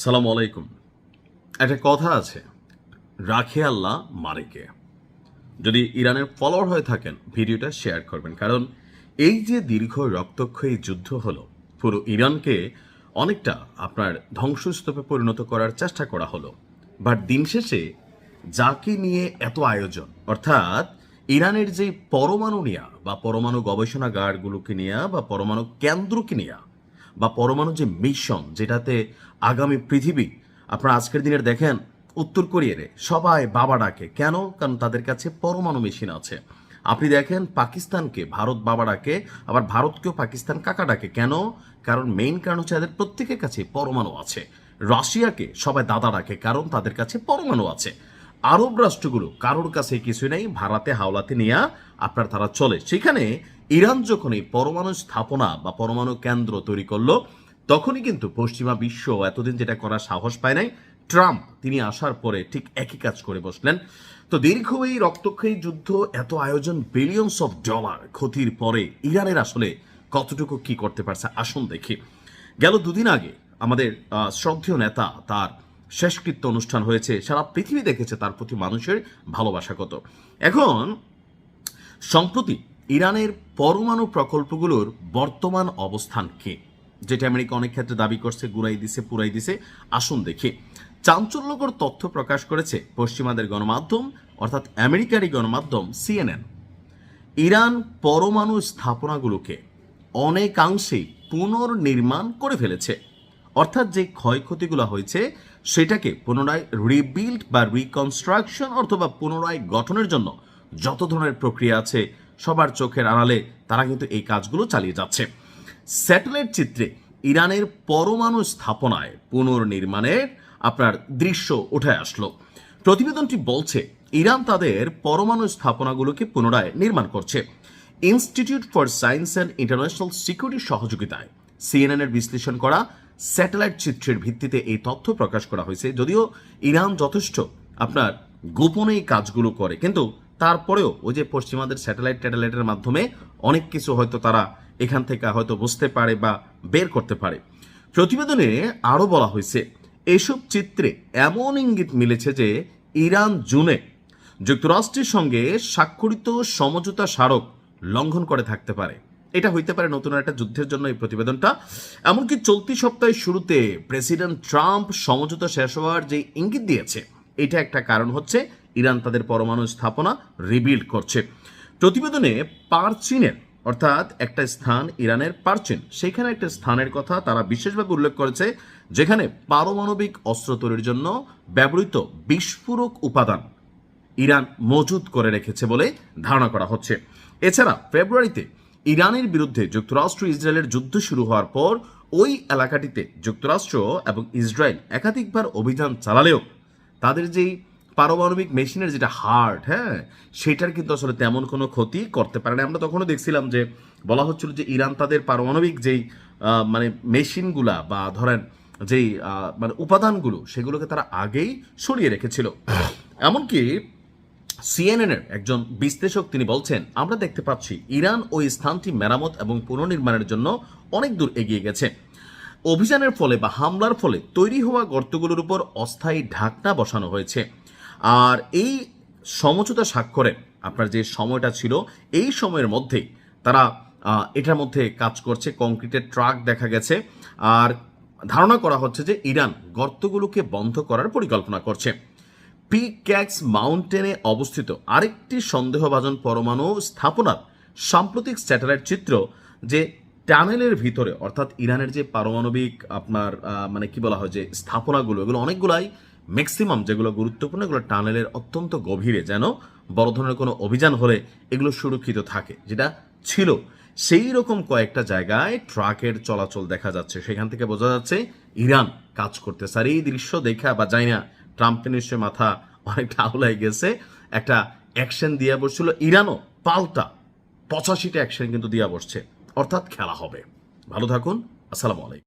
সালাম আলাইকুম। একটা কথা আছে, রাখে আল্লাহ মারে কে। যদি ইরানের ফলোয়ার হয়ে থাকেন ভিডিওটা শেয়ার করবেন, কারণ এই যে দীর্ঘ রক্তক্ষয়ী যুদ্ধ হলো, পুরো ইরানকে অনেকটা আপনার ধ্বংসস্তূপে পরিণত করার চেষ্টা করা হলো। বাট দিন শেষে যাকে নিয়ে এত আয়োজন, অর্থাৎ ইরানের যে পরমাণু নিয়া বা পরমাণু গবেষণাগারগুলোকে নিয়ে বা পরমাণু কেন্দ্রকে নিয়ে বা পরমাণু যে মিশন, যেটাতে আগামী পৃথিবী, আপনারা আজকের দিনের দেখেন উত্তর কোরিয়ারে সবাই বাবা ডাকে কেন? কারণ তাদের কাছে পরমাণু মেশিন আছে। আপনি দেখেন পাকিস্তানকে ভারত বাবা ডাকে, আবার ভারতকেও পাকিস্তান কাকা ডাকে কেন? কারণ মেইন কারণ হচ্ছে তাদের প্রত্যেকের কাছে পরমাণু আছে। রাশিয়াকে সবাই দাদা ডাকে কারণ তাদের কাছে পরমাণু আছে। আরব রাষ্ট্রগুলো কারোর কাছে কিছু নেই, ভাড়াতে হাওলাতে নিয়ে আপনার তারা চলে। সেখানে ইরান যখন এই পরমাণু স্থাপনা বা পরমাণু কেন্দ্র তৈরি করলো, তখনই কিন্তু পশ্চিমা বিশ্ব এতদিন যেটা করার সাহস পায় নাই, ট্রাম্প তিনি আসার পরে ঠিক একই কাজ করে বসলেন। তো দীর্ঘ এই রক্তক্ষয়ী যুদ্ধ, এত আয়োজন, বিলিয়নস অফ ডলার ক্ষতির পরে ইরানের আসলে কতটুকু কি করতে পারছে আসুন দেখি। গেল দুদিন আগে আমাদের শ্রদ্ধেয় নেতা তার শেষকৃত্য অনুষ্ঠান হয়েছে, সারা পৃথিবী দেখেছে তার প্রতি মানুষের ভালোবাসা কত। এখন সম্প্রতি ইরানের পরমাণু প্রকল্পগুলোর বর্তমান অবস্থান কি, যেটা আমেরিকা অনেক ক্ষেত্রে দাবি করছে গুড়াই দিছে পুরাই দিছে, আসুন দেখি। চাঞ্চল্যকর তথ্য প্রকাশ করেছে পশ্চিমাদের গণমাধ্যম, অর্থাৎ আমেরিকারই গণমাধ্যম সিএনএন। ইরান পরমাণু স্থাপনাগুলোকে অনেকাংশেই পুনর্নির্মাণ করে ফেলেছে, অর্থাৎ যে ক্ষয়ক্ষতিগুলো হয়েছে সেটাকে পুনরায় রিবিল্ড বা রিকনস্ট্রাকশন অথবা পুনরায় গঠনের জন্য যত ধরনের প্রক্রিয়া আছে সবার চোখের আড়ালে তারা কিন্তু এই কাজগুলো চালিয়ে যাচ্ছে। স্যাটেলাইট চিত্রে ইরানের পরমাণু স্থাপনায় পুনর্নির্মাণের আপনার দৃশ্য উঠে আসলো। প্রতিবেদনটি বলছে ইরান তাদের পরমাণু স্থাপনাগুলোকে পুনরায় নির্মাণ করছে। Institute for science and international সিকিউরিটির সহযোগিতায় সিএনএনের বিশ্লেষণ করা স্যাটেলাইট চিত্রের ভিত্তিতে এই তথ্য প্রকাশ করা হয়েছে। যদিও ইরান যথেষ্ট আপনার গোপনে এই কাজগুলো করে, কিন্তু তারপরেও ওই যে পশ্চিমাদের স্যাটেলাইটের মাধ্যমে অনেক কিছু হয়তো তারা এখান থেকে হয়তো বুঝতে পারে বা বের করতে পারে। প্রতিবেদনে আরও বলা হয়েছে এসব চিত্রে এমন ইঙ্গিত মিলেছে যে ইরান জুনে যুক্তরাষ্ট্রের সঙ্গে স্বাক্ষরিত সমঝোতা স্মারক লঙ্ঘন করে থাকতে পারে। এটা হইতে পারে নতুন একটা যুদ্ধের জন্য এই প্রতিবেদনটা। এমনকি চলতি সপ্তাহের শুরুতে প্রেসিডেন্ট ট্রাম্প সমঝোতা শেষ হওয়ার যে ইঙ্গিত দিয়েছে, এটা একটা কারণ হচ্ছে ইরান তাদের পরমাণু স্থাপনা রিবিল্ড করছে। প্রতিবেদনে পারচিনের, অর্থাৎ একটা স্থান ইরানের পারচিন, সেখানে একটা স্থানের কথা তারা বিশেষভাবে উল্লেখ করেছে যেখানে পারমাণবিক অস্ত্র তৈরির জন্য ব্যবহৃত বিস্ফোরক উপাদান ইরান মজুদ করে রেখেছে বলে ধারণা করা হচ্ছে। এছাড়া ফেব্রুয়ারিতে ইরানের বিরুদ্ধে যুক্তরাষ্ট্র ইসরায়েলের যুদ্ধ শুরু হওয়ার পর ওই এলাকাটিতে যুক্তরাষ্ট্র এবং ইসরায়েল একাধিকবার অভিযান চালালেও তাদের যেই পারমাণবিক মেশিনের যেটা হার্ট, সেটার কিন্তু আসলে তেমন কোনো ক্ষতি করতে পারে না। আমরা তখনও দেখছিলাম যে বলা হচ্ছিল যে ইরান তাদের পারমাণবিক যেই মানে মেশিনগুলা বা ধরেন যেই মানে উপাদানগুলো সেগুলোকে তারা আগেই সরিয়ে রেখেছিল। এমনকি সিএনএনের একজন বিশ্লেষক তিনি বলছেন, আমরা দেখতে পাচ্ছি ইরান ওই স্থানটি মেরামত এবং পুনর্নির্মাণের জন্য অনেক দূর এগিয়ে গেছে। অভিযানের ফলে বা হামলার ফলে তৈরি হওয়া গর্তগুলোর উপর অস্থায়ী ঢাকনা বসানো হয়েছে। আর এই সমঝোতা স্বাক্ষরে আপনার যে সময়টা ছিল, এই সময়ের মধ্যেই তারা এটার মধ্যে কাজ করছে। কংক্রিটের ট্রাক দেখা গেছে। আর ধারণা করা হচ্ছে যে ইরান গর্তগুলোকে বন্ধ করার পরিকল্পনা করছে। পিক্যাক্স মাউন্টেনে অবস্থিত আরেকটি সন্দেহভাজন পরমাণু স্থাপনার সাম্প্রতিক স্যাটেলাইট চিত্র, যে টানেলের ভিতরে, অর্থাৎ ইরানের যে পারমাণবিক আপনার মানে কি বলা হয় যে স্থাপনাগুলো, এগুলো অনেকগুলাই ম্যাক্সিমাম যেগুলো গুরুত্বপূর্ণ এগুলো টানেলের অত্যন্ত গভীরে, যেন বড় ধরনের কোনো অভিযান হলে এগুলো সুরক্ষিত থাকে, যেটা ছিল সেই রকম কয়েকটা জায়গায় ট্রাকের চলাচল দেখা যাচ্ছে। সেখান থেকে বোঝা যাচ্ছে ইরান কাজ করতেছে। আর এই দৃশ্য দেখা বা যাই না ট্রাম্পের নিশ্চয় মাথা অনেকটা আউলাই গেছে, একটা অ্যাকশন দিয়ে বসছিল। ইরানও পাল্টা 85টা অ্যাকশন কিন্তু দিয়া বসছে, অর্থাৎ খেলা হবে। ভালো থাকুন, আসসালামু আলাইকুম।